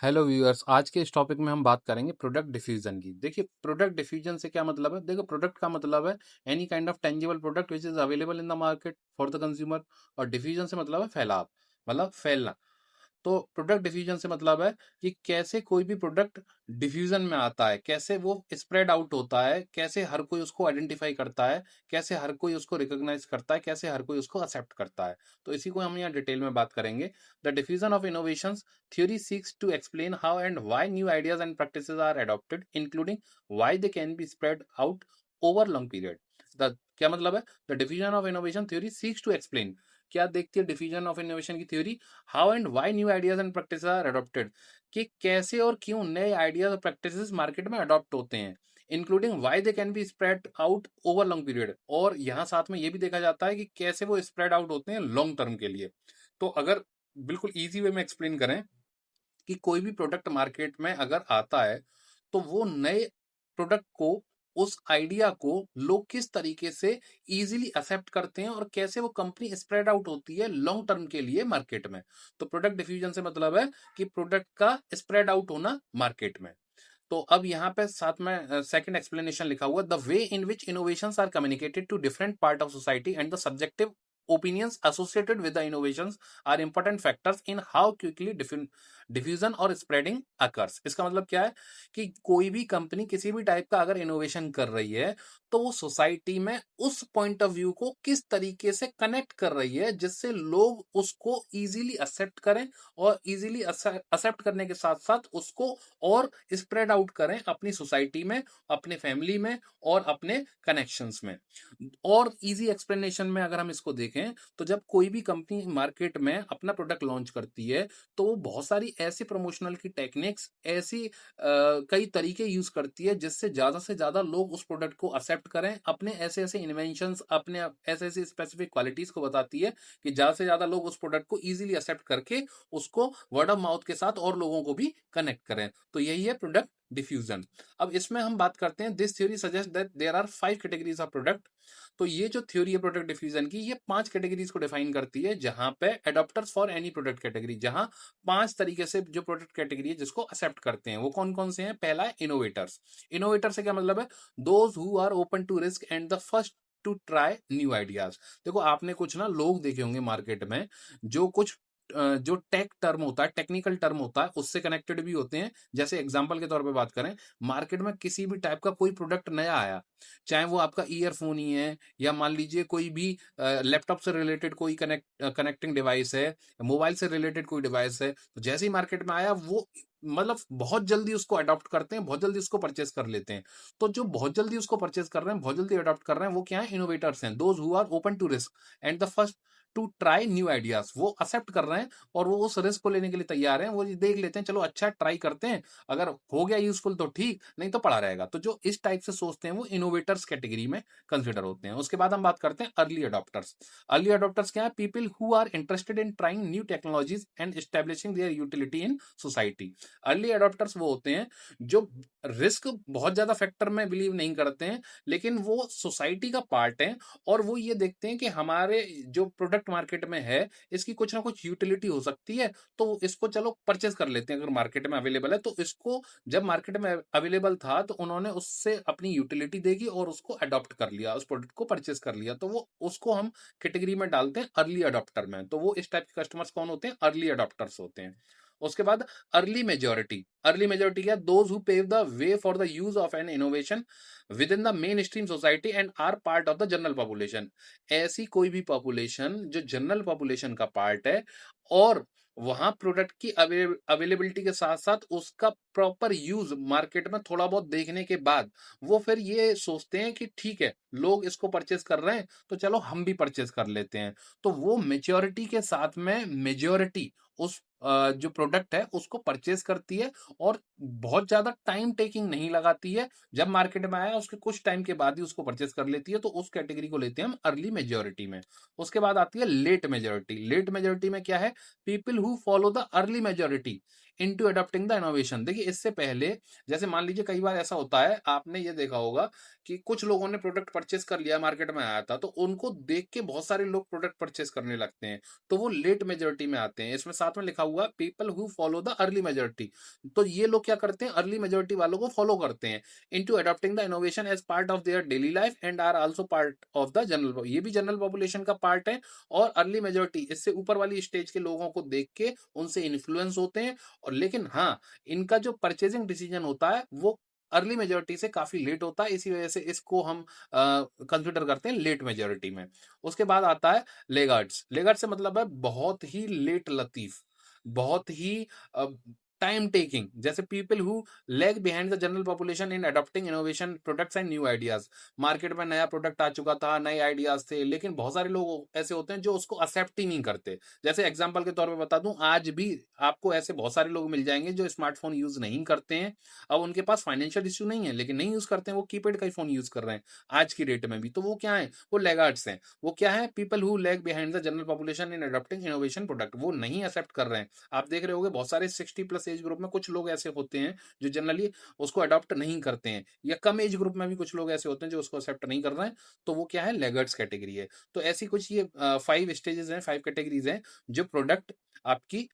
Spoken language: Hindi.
हेलो व्यूअर्स, आज के इस टॉपिक में हम बात करेंगे प्रोडक्ट डिफ्यूजन की। देखिए, प्रोडक्ट डिफ्यूजन से क्या मतलब है? देखो, प्रोडक्ट का मतलब है any kind of tangible product which is available in the market for the consumer. और डिफ्यूजन से मतलब है फैलाव, मतलब फैलना। तो प्रोडक्ट डिफ्यूजन से मतलब है कि कैसे कोई भी प्रोडक्ट डिफ्यूजन में आता है, कैसे वो स्प्रेड आउट होता है, कैसे हर कोई उसको आइडेंटिफाई करता है, कैसे हर कोई उसको रिकॉग्नाइज करता है, कैसे हर कोई उसको एक्सेप्ट करता है। तो इसी को हम यहाँ डिटेल में बात करेंगे। The diffusion of innovations theory seeks to explain how and why new ideas and practices are adopted, including why they can be spread out over long period. The क्या मतलब है? The diffusion of innovation theory seeks to explain, क्या देखती है डिफ्यूजन ऑफ इनोवेशन की theory? How and why new ideas and practice are adopted, कि कैसे और क्यों नए आइडियाज और प्रैक्टिसेस मार्केट में अडॉप्ट होते हैं, including why they can be spread out over long period. और यहाँ साथ में ये भी देखा जाता है कि कैसे वो स्प्रेड आउट होते हैं लॉन्ग टर्म के लिए। तो अगर बिल्कुल इजी वे में एक्सप्लेन करें कि कोई भी प्रोडक्ट मार्केट में अगर आता है तो वो नए प्रोडक्ट को, उस आइडिया को लोग किस तरीके से इजीली एक्सेप्ट करते हैं और कैसे वो कंपनी स्प्रेड आउट होती है लॉन्ग टर्म के लिए मार्केट में। तो प्रोडक्ट डिफ्यूजन से मतलब है कि प्रोडक्ट का स्प्रेड आउट होना मार्केट में। तो अब यहाँ पे साथ में सेकंड एक्सप्लेनेशन लिखा हुआ, the way in which innovations are communicated to different part of society and the subjective opinions associated with the innovations are important factors in how quickly diffusion और spreading occurs। इसका मतलब क्या है कि कोई भी कंपनी किसी भी टाइप का अगर इनोवेशन कर रही है तो वो सोसाइटी में उस पॉइंट ऑफ व्यू को किस तरीके से कनेक्ट कर रही है जिससे लोग उसको इजीली एक्सेप्ट करें, और इजीली एक्सेप्ट करने के साथ साथ उसको और स्प्रेड आउट करें अपनी सोसाइटी में, अपने फैमिली में और अपने कनेक्शंस में। और इजी एक्सप्लेनेशन में अगर हम इसको देखें तो जब कोई भी कंपनी मार्केट में अपना प्रोडक्ट लॉन्च करती है तो वो बहुत सारी ऐसी प्रमोशनल की टेक्निक्स, ऐसी कई तरीके यूज करती है जिससे ज्यादा लोग उस प्रोडक्ट को एक्सेप्ट करें, अपने ऐसे ऐसे इन्वेंशंस, अपने ऐसे ऐसे स्पेसिफिक क्वालिटीज को बताती है कि ज्यादा से ज्यादा लोग उस प्रोडक्ट को इजीली एक्सेप्ट करके उसको वर्ड ऑफ माउथ के साथ और लोगों को भी कनेक्ट करें। तो यही है प्रोडक्ट डिफ्यूजन। अब इसमें हम बात करते हैं, this theory suggest that there are 5 categories of product. तो ये जो थ्योरी है प्रोडक्ट डिफ्यूजन की, ये 5 कैटेगरीज को डिफाइन करती है, जहां पे adopters for any product category, जहां 5 तरीके से जो प्रोडक्ट कैटेगरी है जिसको एक्सेप्ट करते हैं, वो कौन कौन से हैं? पहला है इनोवेटर्स। इनोवेटर से क्या मतलब है? Those who are open to risk and the first to try new ideas. देखो, आपने कुछ ना लोग देखे होंगे मार्केट में जो कुछ जो टेक टर्म होता है, टेक्निकल टर्म होता है, उससे कनेक्टेड भी होते हैं। जैसे एग्जांपल के तौर पे बात करें, मार्केट में किसी भी टाइप का कोई प्रोडक्ट नया आया, चाहे वो आपका ईयरफोन ही है या मान लीजिए कोई भी लैपटॉप से रिलेटेड कोई कनेक्टिंग डिवाइस है, मोबाइल से रिलेटेड कोई डिवाइस है, तो जैसे ही मार्केट में आया वो मतलब बहुत जल्दी उसको अडॉप्ट करते हैं, बहुत जल्दी उसको परचेस कर लेते हैं। तो जो बहुत जल्दी उसको परचेस कर रहे हैं, बहुत जल्दी अडॉप्ट कर रहे हैं, वो क्या है? इनोवेटर्स हैं। Those who are open to risk and the first to try new ideas. वो एक्सेप्ट कर रहे हैं और वो उस रिस्क को लेने के लिए तैयार हैं। वो ये देख लेते हैं, चलो अच्छा ट्राई करते हैं, अगर हो गया यूजफुल तो ठीक, नहीं तो पड़ा रहेगा। तो जो इस टाइप से सोचते हैं वो इनोवेटर्स कैटेगरी में कंसिडर होते हैं। उसके बाद हम बात करते हैं अर्ली अडॉप्टर्स। अर्ली अडॉप्टर्स क्या है? People who are interested in trying new technologies and establishing their utility in society. Early adopters वो होते हैं जो रिस्क बहुत ज्यादा फैक्टर में बिलीव नहीं करते हैं, लेकिन वो सोसाइटी का पार्ट है और वो ये देखते हैं कि हमारे जो प्रोडक्ट मार्केट में है इसकी कुछ ना कुछ यूटिलिटी हो सकती है, तो इसको चलो परचेज कर लेते हैं। अगर मार्केट में अवेलेबल है तो इसको, जब मार्केट में अवेलेबल था तो उन्होंने उससे अपनी यूटिलिटी देखी और उसको अडॉप्ट कर लिया, उस प्रोडक्ट को परचेज कर लिया, तो वो उसको हम कैटेगरी में डालते हैं अर्ली अडॉप्टर में। तो वो इस टाइप के कस्टमर्स कौन होते हैं? अर्ली अडॉप्टर्स होते हैं। उसके बाद अर्ली मेजोरिटी। अर्ली मेजोरिटी क्या? Those who pave the way for the use of an innovation within the mainstream society and are part of the general population. ऐसी कोई भी पॉपुलेशन जो जनरल पॉपुलेशन का पार्ट है और वहां प्रोडक्ट की अवेलेबिलिटी के साथ साथ उसका प्रॉपर यूज मार्केट में थोड़ा बहुत देखने के बाद वो फिर ये सोचते हैं कि ठीक है, लोग इसको परचेज कर रहे हैं तो चलो हम भी परचेज कर लेते हैं। तो वो मेच्योरिटी के साथ में मेजोरिटी उस जो प्रोडक्ट है उसको परचेज करती है और बहुत ज्यादा टाइम टेकिंग नहीं लगाती है। जब मार्केट में आया उसके कुछ टाइम के बाद ही उसको परचेज कर लेती है, तो उस कैटेगरी को लेते हैं हम अर्ली मेजोरिटी में। उसके बाद आती है लेट मेजोरिटी। लेट मेजोरिटी में क्या है? People who follow the early majority into adopting the innovation. देखिए इससे पहले जैसे मान लीजिए कई बार ऐसा होता है, आपने ये देखा होगा कि कुछ लोगों ने प्रोडक्ट परचेस कर लिया, मार्केट में आया था, तो उनको देख के बहुत सारे लोग प्रोडक्ट परचेस करने लगते हैं, तो वो लेट मेजोरिटी में आते हैं। इसमें साथ में लिखा हुआ people who follow the early majority. तो ये लोग क्या करते हैं, अर्ली मेजोरिटी वालों को फॉलो करते हैं into adopting the innovation as part of their daily life and are also part of the general, ये भी जनरल पॉपुलेशन का पार्ट है। और अर्ली मेजोरिटी इससे ऊपर वाली स्टेज के लोगों को देख के उनसे इन्फ्लुएंस होते हैं। और लेकिन हाँ, इनका जो परचेजिंग डिसीजन होता है वो अर्ली मेजोरिटी से काफी लेट होता है, इसी वजह से इसको हम कंसिडर करते हैं लेट मेजोरिटी में। उसके बाद आता है लेगार्ड्स। लेगार्ड से मतलब है बहुत ही लेट लतीफ, बहुत ही टाइम टेकिंग, जैसे people who lag behind the general population in adopting innovation products and new ideas. Market में नया प्रोडक्ट आ चुका था, नए आइडियाज थे, लेकिन बहुत सारे लोग ऐसे होते हैं जो उसको एक्सेप्ट ही नहीं करते। जैसे एग्जांपल के तौर पे बता दूं, आज भी आपको ऐसे बहुत सारे लोग मिल जाएंगे जो स्मार्टफोन यूज नहीं करते हैं। अब उनके पास फाइनेंशियल इश्यू नहीं है, लेकिन नहीं यूज करते हैं, वो कीपैड का ही फोन यूज कर रहे हैं आज की डेट में भी। तो वो क्या है, वो लैगार्ड्स हैं। वो क्या है, people who lag behind the general population in adopting innovation product, वो नहीं एक्सेप्ट कर रहे हैं। आप देख रहे होंगे बहुत सारे 60+ एज ग्रुप में कुछ लोग ऐसे होते हैं जो जनरली उसको अडॉप्ट नहीं करते हैं, या कम एज ग्रुप में भी कुछ लोग ऐसे होते हैं जो उसको एक्सेप्ट नहीं कर रहे हैं। तो वो क्या है, लैगर्ड्स कैटेगरी है। तो ऐसी कुछ ये 5 स्टेजेस हैं, 5 कैटेगरीज हैं जो प्रोडक्ट आपकी